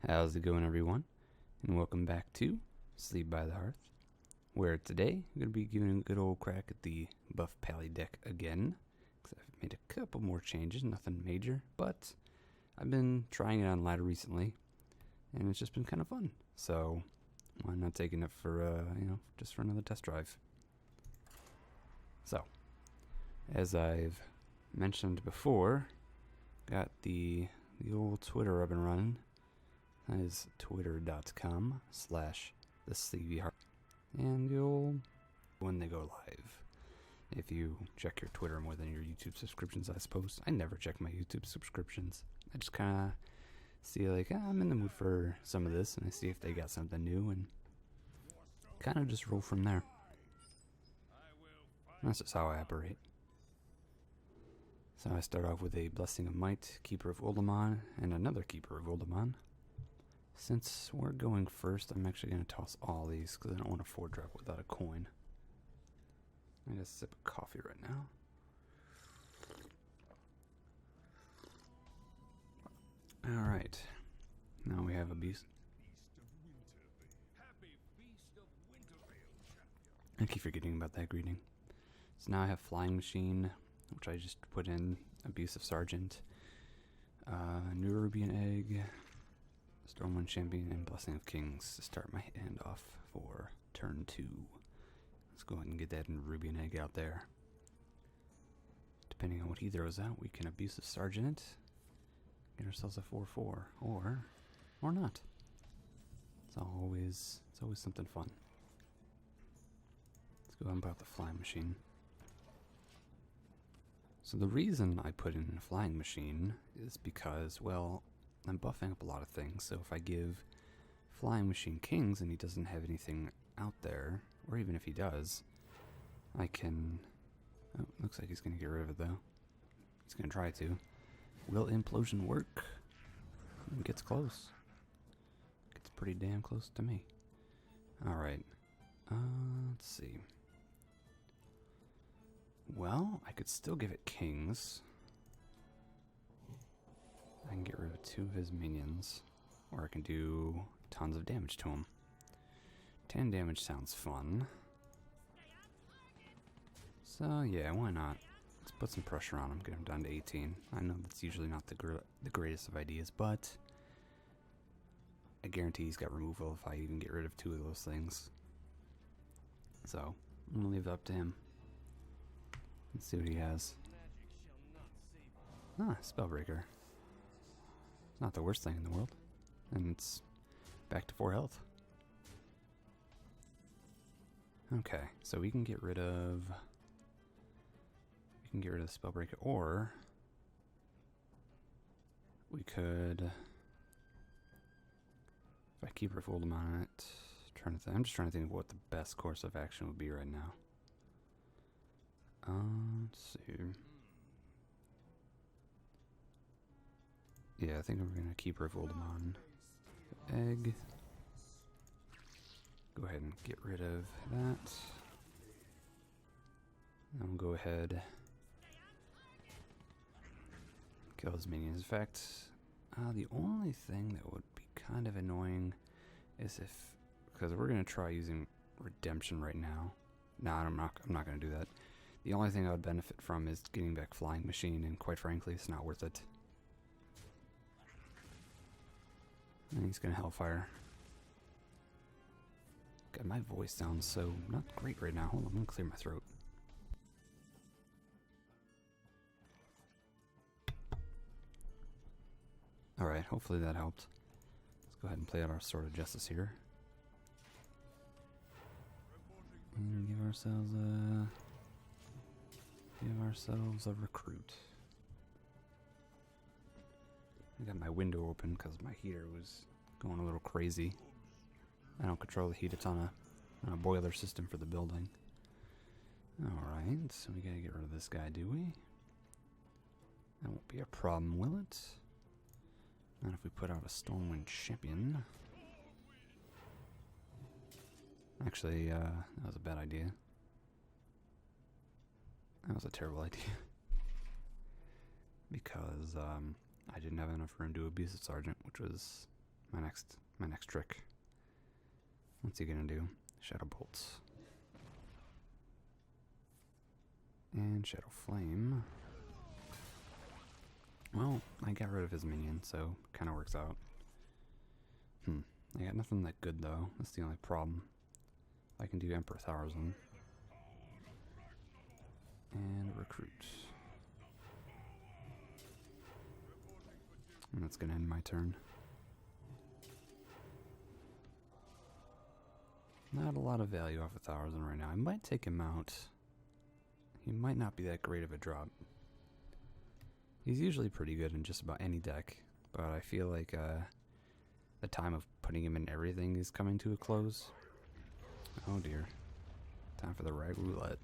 How's it going, everyone? And welcome back to Sleep by the Hearth, where today I'm going to be giving a good old crack at the Buff Pally deck again, because I've made a couple more changes, nothing major, but I've been trying it on ladder recently, and it's just been kind of fun. So why not taking it for, just for another test drive? So, as I've mentioned before, got the old Twitter I've been running. That is twitter.com/thesleepyheart. And you'll, when they go live, if you check your Twitter more than your YouTube subscriptions, I suppose. I never check my YouTube subscriptions. I just kind of see, like, I'm in the mood for some of this, and I see if they got something new, and kind of just roll from there. That's just how I operate. So I start off with a Blessing of Might, Keeper of Uldamon, and another Keeper of Uldamon. Since we're going first, I'm actually going to toss all these because I don't want to 4-drop without a coin. I got a sip of coffee right now. Alright. Now we have a beast. I keep forgetting about that greeting. So now I have Flying Machine, which I just put in Abusive Sergeant, New Rubian Egg, Stormwind Champion, and Blessing of Kings to start my hand off for turn 2. Let's go ahead and get that Rubian Egg out there. Depending on what he throws out, we can Abusive Sergeant it, get ourselves a 4/4, or not. It's always something fun. Let's go ahead and put out the Flying Machine. So the reason I put in a Flying Machine is because, well, I'm buffing up a lot of things, so if I give Flying Machine Kings and he doesn't have anything out there, or even if he does, I can... Oh, looks like he's going to get rid of it, though. He's going to try to. Will Implosion work? It gets close. Gets pretty damn close to me. Alright. Let's see. Well, I could still give it Kings. I can get rid of 2 of his minions, or I can do tons of damage to him. 10 damage sounds fun. So yeah, why not? Let's put some pressure on him, get him down to 18. I know that's usually not the greatest of ideas, but I guarantee he's got removal if I even get rid of 2 of those things. So, I'm gonna leave it up to him. Let's see what he has. Ah, Spellbreaker. Not the worst thing in the world. And it's back to 4 health. Okay, so we can get rid of... the Spellbreaker, or... we could... if I keep her Uldamon on it... I'm just trying to think of what the best course of action would be right now. Let's see... yeah, I think we're going to keep her Uldamon. Egg. Go ahead and get rid of that. And we'll go ahead. Kill his minions. In fact, the only thing that would be kind of annoying is if... because we're going to try using Redemption right now. No, I'm not going to do that. The only thing I would benefit from is getting back Flying Machine, and quite frankly, it's not worth it. And he's gonna Hellfire. God, my voice sounds so not great right now. Hold on, I'm gonna clear my throat. Alright, hopefully that helped. Let's go ahead and play out our Sword of Justice here. And give ourselves a recruit. I got my window open because my heater was going a little crazy. I don't control the heat, it's on a boiler system for the building. Alright, so we gotta get rid of this guy, do we? That won't be a problem, will it? Not if we put out a Stormwind Champion. Actually, that was a bad idea. That was a terrible idea. Because, I didn't have enough room to Abusive Sergeant, which was my next trick. What's he gonna do? Shadow Bolts. And Shadow Flame. Well, I got rid of his minion, so kind of works out. I got nothing that good though. That's the only problem. I can do Emperor Thousand. And recruit. And that's gonna end my turn. Not a lot of value off of 1,000 right now. I might take him out. He might not be that great of a drop. He's usually pretty good in just about any deck, but I feel like the time of putting him in everything is coming to a close. Oh dear. Time for the rag roulette.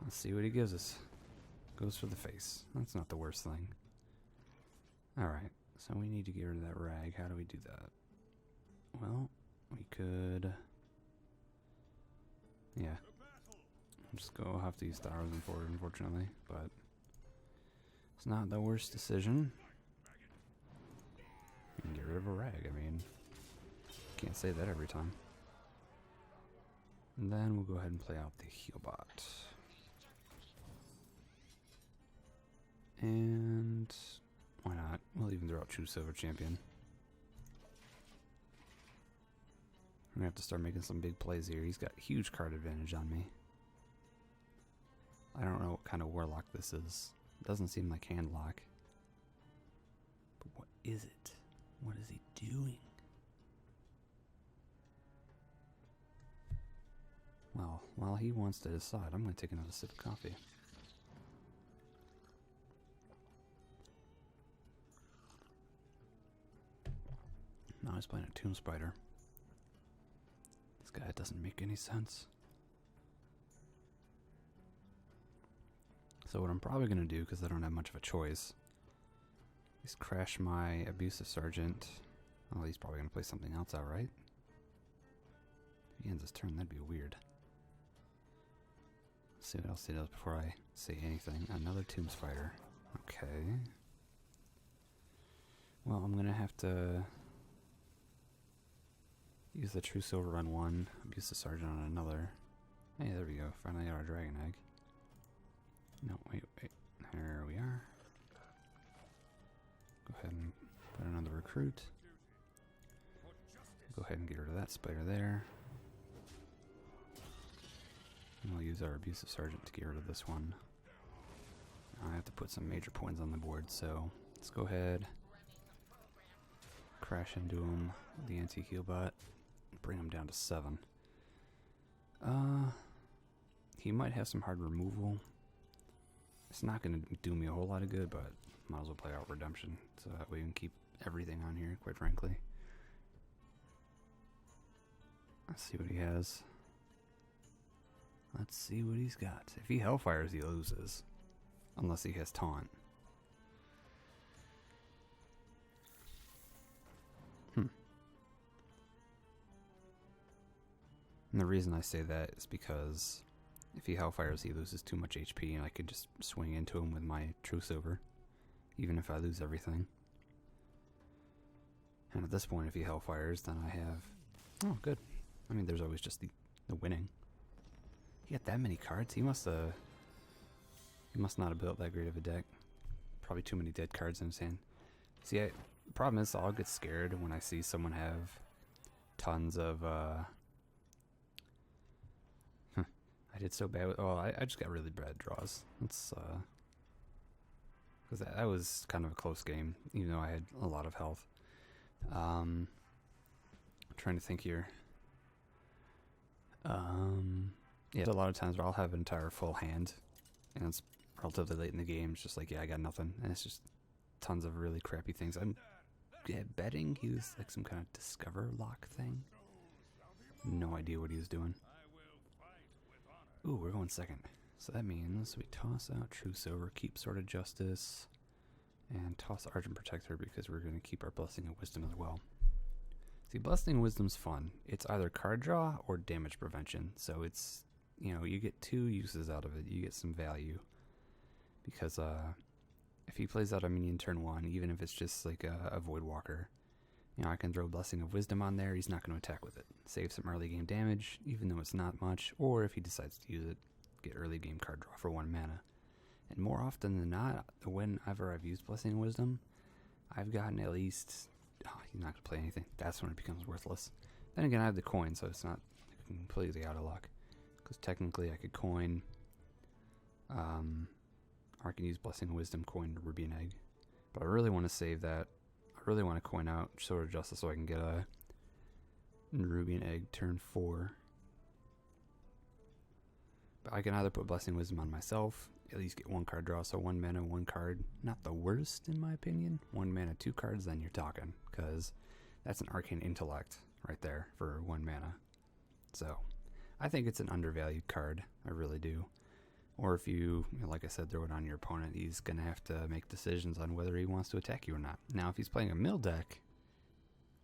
Let's see what he gives us. Goes for the face. That's not the worst thing. Alright, so we need to get rid of that rag. How do we do that? Well, we could... Yeah. Just go have to use 1,000 for it, unfortunately, but it's not the worst decision. You can get rid of a rag, I mean, can't say that every time. And then we'll go ahead and play out the Healbot. And why not? We'll even throw out True Silver Champion. I'm gonna have to start making some big plays here. He's got huge card advantage on me. I don't know what kind of Warlock this is. It doesn't seem like Handlock. But what is it? What is he doing? Well, while he wants to decide, I'm going to take another sip of coffee. Now he's playing a Tomb Spider. This guy doesn't make any sense. So what I'm probably going to do, because I don't have much of a choice, is crash my Abusive Sergeant. Well, he's probably going to play something else out, right? If he ends his turn, that'd be weird. Let's see what else he does before I say anything. Another Tomb Spider. Okay. Well, I'm going to have to use the True Silver on one, Abusive Sergeant on another. Hey, there we go. Finally got our Dragon Egg. No, wait. There we are. Go ahead and put another recruit. Go ahead and get rid of that spider there. And we'll use our Abusive Sergeant to get rid of this one. I have to put some major points on the board, so let's go ahead. Crash into him with the anti-heal bot. Bring him down to 7. He might have some hard removal. It's not going to do me a whole lot of good, but might as well play out Redemption so that we can keep everything on here, quite frankly. Let's see what he has. Let's see what he's got. If he Hellfires, he loses. Unless he has Taunt. And the reason I say that is because if he Hellfires, he loses too much HP, and I could just swing into him with my True Silver, even if I lose everything. And at this point, if he Hellfires, then I have... Oh, good. I mean, there's always just the winning. He got that many cards? He must not have built that great of a deck. Probably too many dead cards in his hand. See, the problem is I'll get scared when I see someone have tons of... I did so bad with... Oh, I just got really bad draws. That's... Because that was kind of a close game, even though I had a lot of health. I'm trying to think here. Yeah, a lot of times where I'll have an entire full hand, and it's relatively late in the game. It's just like, yeah, I got nothing, and it's just tons of really crappy things. I'm betting he was like some kind of Discover lock thing. No idea what he was doing. Ooh, we're going second. So that means we toss out True Silver, keep Sword of Justice, and toss Argent Protector because we're going to keep our Blessing of Wisdom as well. See, Blessing of Wisdom's fun. It's either card draw or damage prevention. So it's, you know, you get 2 uses out of it. You get some value. Because if he plays out a minion turn 1, even if it's just like a Void Walker, you know, I can throw Blessing of Wisdom on there. He's not going to attack with it. Save some early game damage, even though it's not much. Or if he decides to use it, get early game card draw for 1 mana. And more often than not, whenever I've used Blessing of Wisdom, I've gotten at least... Oh, he's not going to play anything. That's when it becomes worthless. Then again, I have the coin, so it's not completely out of luck. Because technically I could coin... or I can use Blessing of Wisdom, coin Ruby and Egg. But I really want to save that. I really want to coin out Sword of Justice so I can get a Ruby and Egg turn 4. But I can either put Blessing of Wisdom on myself, at least get 1 card draw, so 1 mana, 1 card. Not the worst in my opinion. 1 mana, 2 cards, then you're talking. Because that's an Arcane Intellect right there for 1 mana. So, I think it's an undervalued card. I really do. Or if you, like I said, throw it on your opponent, he's going to have to make decisions on whether he wants to attack you or not. Now, if he's playing a mill deck,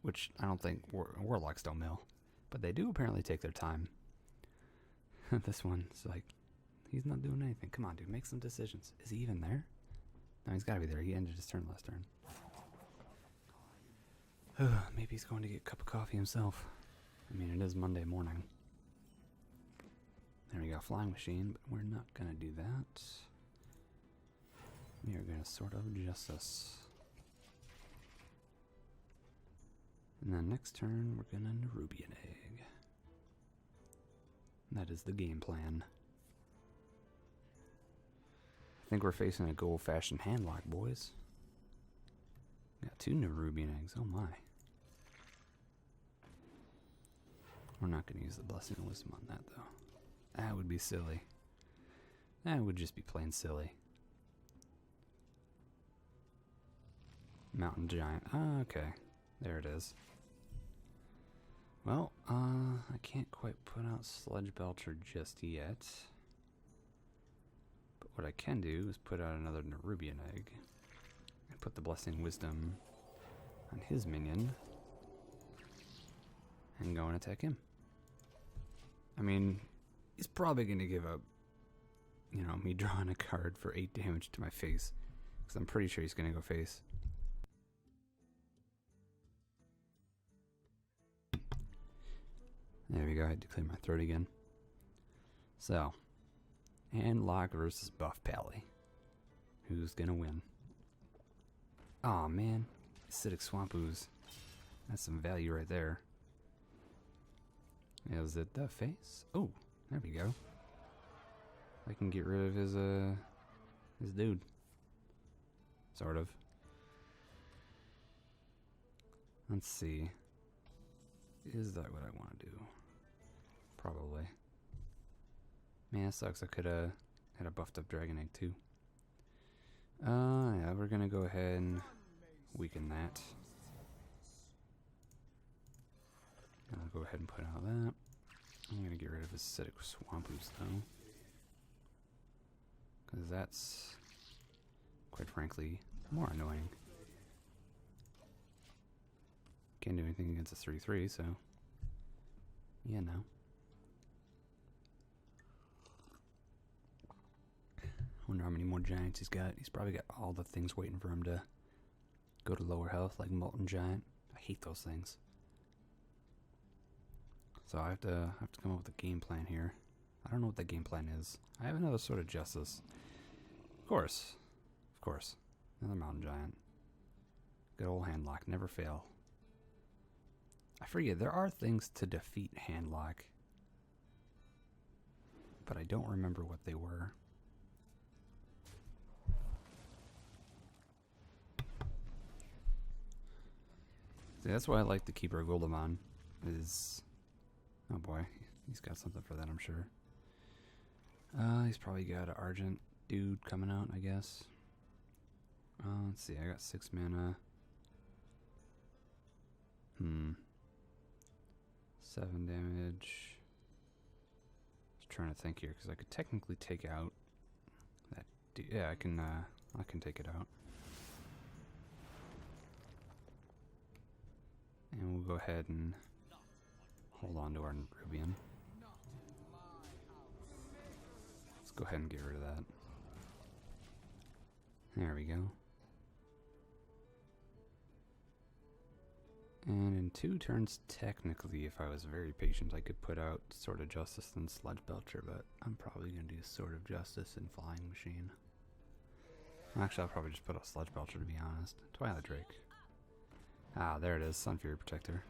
which I don't think Warlocks don't mill, but they do apparently take their time. This one's like, he's not doing anything. Come on, dude, make some decisions. Is he even there? No, he's got to be there. He ended his turn last turn. Maybe he's going to get a cup of coffee himself. I mean, it is Monday morning. There we go, Flying Machine, but we're not going to do that. We are going to Sword of Justice. And then next turn, we're going to Ruby and Egg. That is the game plan. I think we're facing a good old-fashioned handlock, boys. Got 2 Nerubian Eggs, oh my. We're not going to use the Blessing of Wisdom on that, though. That would be silly. That would just be plain silly. Mountain Giant. Ah, okay. There it is. Well, I can't quite put out Sludge Belcher just yet. But what I can do is put out another Nerubian Egg. And put the Blessing Wisdom on his minion. And go and attack him. I mean, he's probably going to give up, you know, me drawing a card for 8 damage to my face. Because I'm pretty sure he's going to go face. There we go, I had to clear my throat again. So, Handlock versus Buff Pally. Who's going to win? Aw, man. Acidic Swamp Ooze. That's some value right there. Is it the face? Oh, there we go. I can get rid of his dude. Sort of. Let's see. Is that what I want to do? Probably. Man, it sucks. I could have had a buffed up Dragon Egg too. Yeah, we're gonna go ahead and weaken that. I'll go ahead and put out that. I'm gonna get rid of his Acidic Swamp Ooze though. Because that's, quite frankly, more annoying. Can't do anything against a 3/3, so yeah, no. Wonder how many more giants he's got. He's probably got all the things waiting for him to go to lower health, like Molten Giant. I hate those things. So I have to come up with a game plan here. I don't know what the game plan is. I have another Sword of Justice. Of course. Another Mountain Giant. Good old Handlock, never fail. I forget, there are things to defeat Handlock. But I don't remember what they were. See, that's why I like the Keeper of Goldamon. Is... Oh boy, he's got something for that, I'm sure. He's probably got an Argent dude coming out, I guess. Let's see, I got 6 mana. 7 damage. Just trying to think here, because I could technically take out that dude. Yeah, I can take it out. And we'll go ahead and hold on to our Rubian. Let's go ahead and get rid of that. There we go. And in 2 turns, technically, if I was very patient, I could put out Sword of Justice and Sludge Belcher, but I'm probably going to do Sword of Justice and Flying Machine. Actually, I'll probably just put out Sludge Belcher, to be honest. Twilight Drake. Ah, there it is, Sun Fury Protector.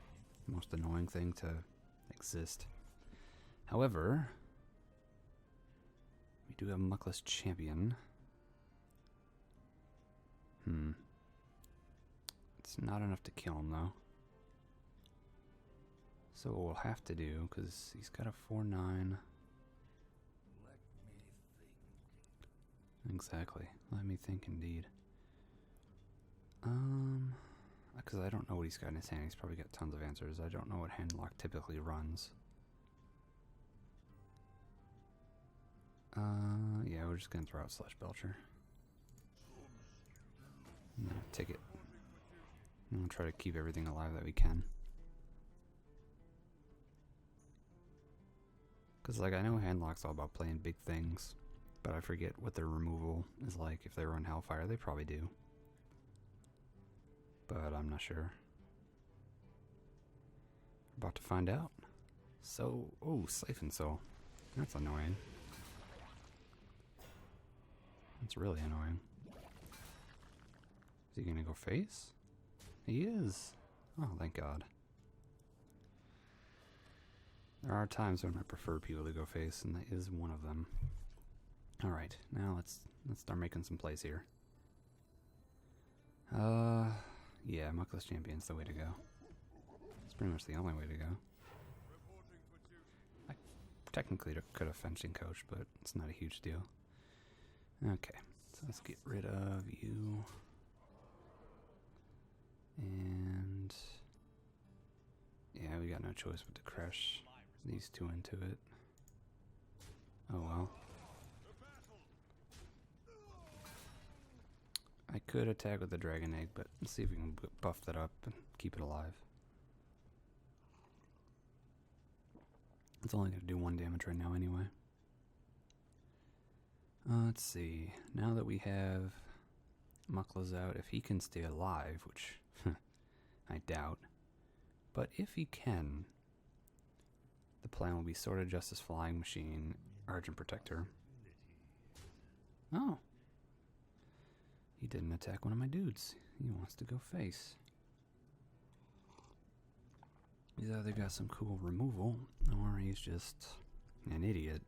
Most annoying thing to exist. However, we do have Muckless Champion. It's not enough to kill him, though. So what we'll have to do, because he's got a 4/9. Exactly. Let me think, indeed. Because I don't know what he's got in his hand. He's probably got tons of answers. I don't know what Handlock typically runs. Yeah, we're just gonna throw out Sludge Belcher. No, take it. And we'll try to keep everything alive that we can. Because, like, I know Handlock's all about playing big things, but I forget what their removal is like. If they run Hellfire, they probably do. But I'm not sure. About to find out. So, oh, Siphon Soul. That's annoying. That's really annoying. Is he gonna go face? He is. Oh, thank God. There are times when I prefer people to go face, and that is one of them. Alright, now let's start making some plays here. Yeah, Muckless Champion's the way to go. It's pretty much the only way to go. I technically could have fencing coach, but it's not a huge deal. Okay, so let's get rid of you. And yeah, we got no choice but to crush these 2 into it. Oh well. I could attack with the Dragon Egg, but let's see if we can buff that up and keep it alive. It's only going to do 1 damage right now anyway. Let's see. Now that we have Muckless out, if he can stay alive, which I doubt, but if he can, the plan will be Sword of Justice, Flying Machine, Argent Protector. Oh. He didn't attack one of my dudes. He wants to go face. He's either got some cool removal, or he's just an idiot.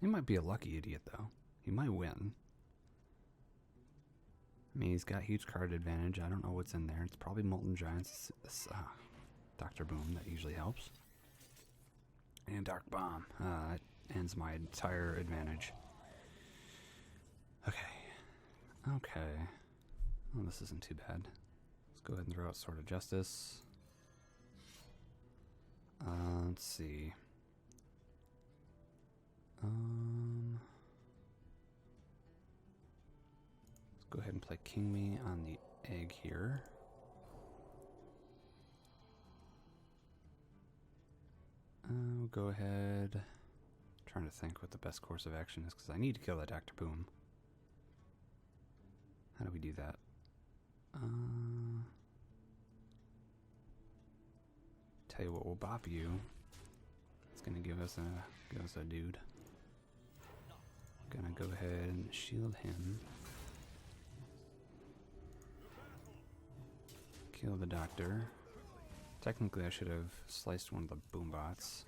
He might be a lucky idiot, though. He might win. I mean, he's got huge card advantage. I don't know what's in there. It's probably Molten Giants. It's, Dr. Boom, that usually helps. And Dark Bomb. That ends my entire advantage. Okay. Okay. Well, this isn't too bad. Let's go ahead and throw out Sword of Justice. Let's see. Let's go ahead and play King Me on the egg here. We'll go ahead. Trying to think what the best course of action is, because I need to kill that Dr. Boom. How do we do that? Tell you what, we'll bop you. It's gonna give us a dude. Gonna go ahead and shield him. Kill the doctor. Technically, I should have sliced one of the boom bots,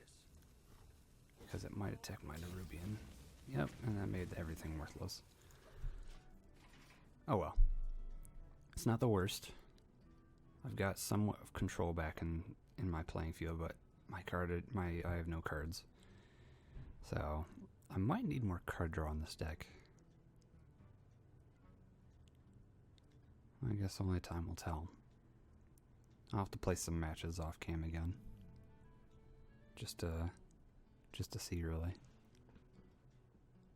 because it might attack my Nerubian. Yep, and that made everything worthless. Oh well. It's not the worst. I've got somewhat of control back in my playing field, but I have no cards. So I might need more card draw on this deck. I guess only time will tell. I'll have to play some matches off cam again. Just to see, really.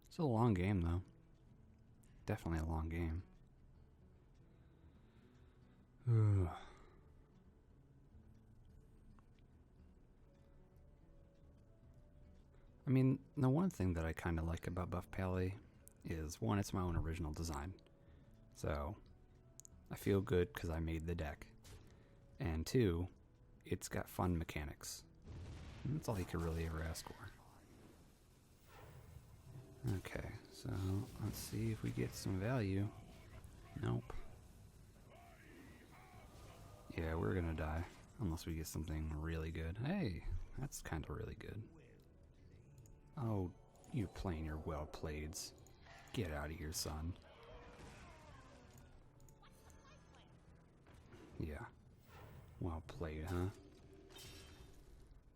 It's a long game, though. Definitely a long game. Ugh. I mean, the one thing that I kind of like about Buff Pally is, one, it's my own original design. So, I feel good because I made the deck. And 2, it's got fun mechanics. And that's all you could really ever ask for. Okay, so let's see if we get some value. Nope. Yeah, we're gonna die. Unless we get something really good. Hey, that's kind of really good. Oh, you're playing your well-playeds. Get out of here, son. Yeah. Well played, huh?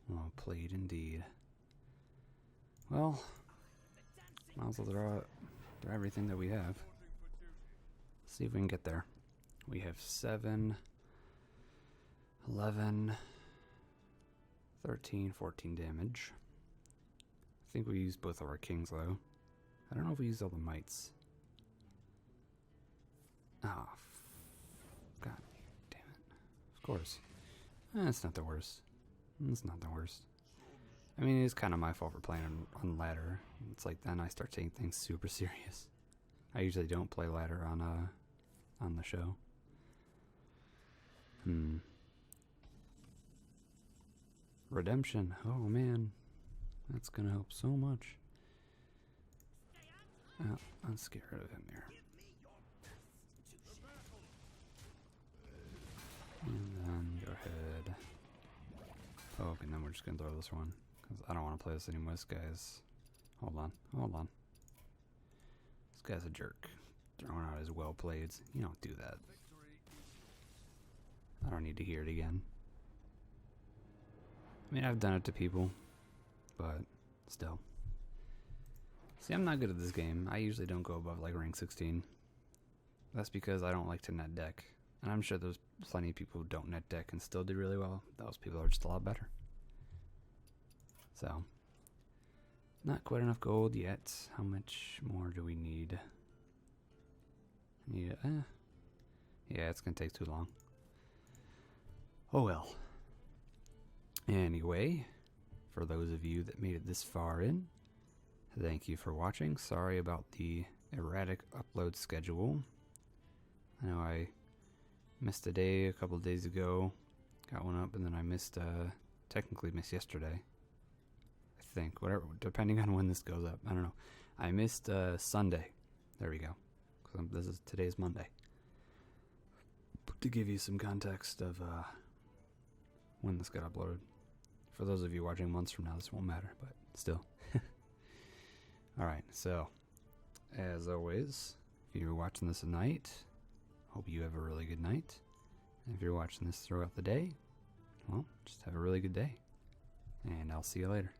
Well played indeed. Well, might as well throw everything that we have. See if we can get there. We have 7, 11, 13, 14 damage. I think we used both of our kings, though. I don't know if we used all the mites. Oh, God damn it. Of course. It's not the worst. It's not the worst. I mean, it's kind of my fault for playing on ladder. It's like then I start taking things super serious. I usually don't play ladder on the show. Redemption. Oh man, that's gonna help so much. Let's get rid of him here. And then go ahead. Oh, and then we're just gonna throw this one because I don't want to play this anymore. This guy's. Hold on. This guy's a jerk. Throwing out his well-playeds. You don't do that. I don't need to hear it again. I mean, I've done it to people, but still. See, I'm not good at this game. I usually don't go above like rank 16. That's because I don't like to net deck. And I'm sure there's plenty of people who don't net deck and still do really well. Those people are just a lot better. So, not quite enough gold yet. How much more do we need? Yeah, it's gonna take too long. Oh well. Anyway, for those of you that made it this far in, thank you for watching. Sorry about the erratic upload schedule. I know I missed a day a couple of days ago, got one up, and then I technically missed yesterday. I think, whatever, depending on when this goes up. I don't know. I missed Sunday. There we go. Today's Monday. To give you some context of when this got uploaded. For those of you watching months from now, this won't matter, but still. Alright, so, as always, if you're watching this at night, hope you have a really good night. And if you're watching this throughout the day, well, just have a really good day. And I'll see you later.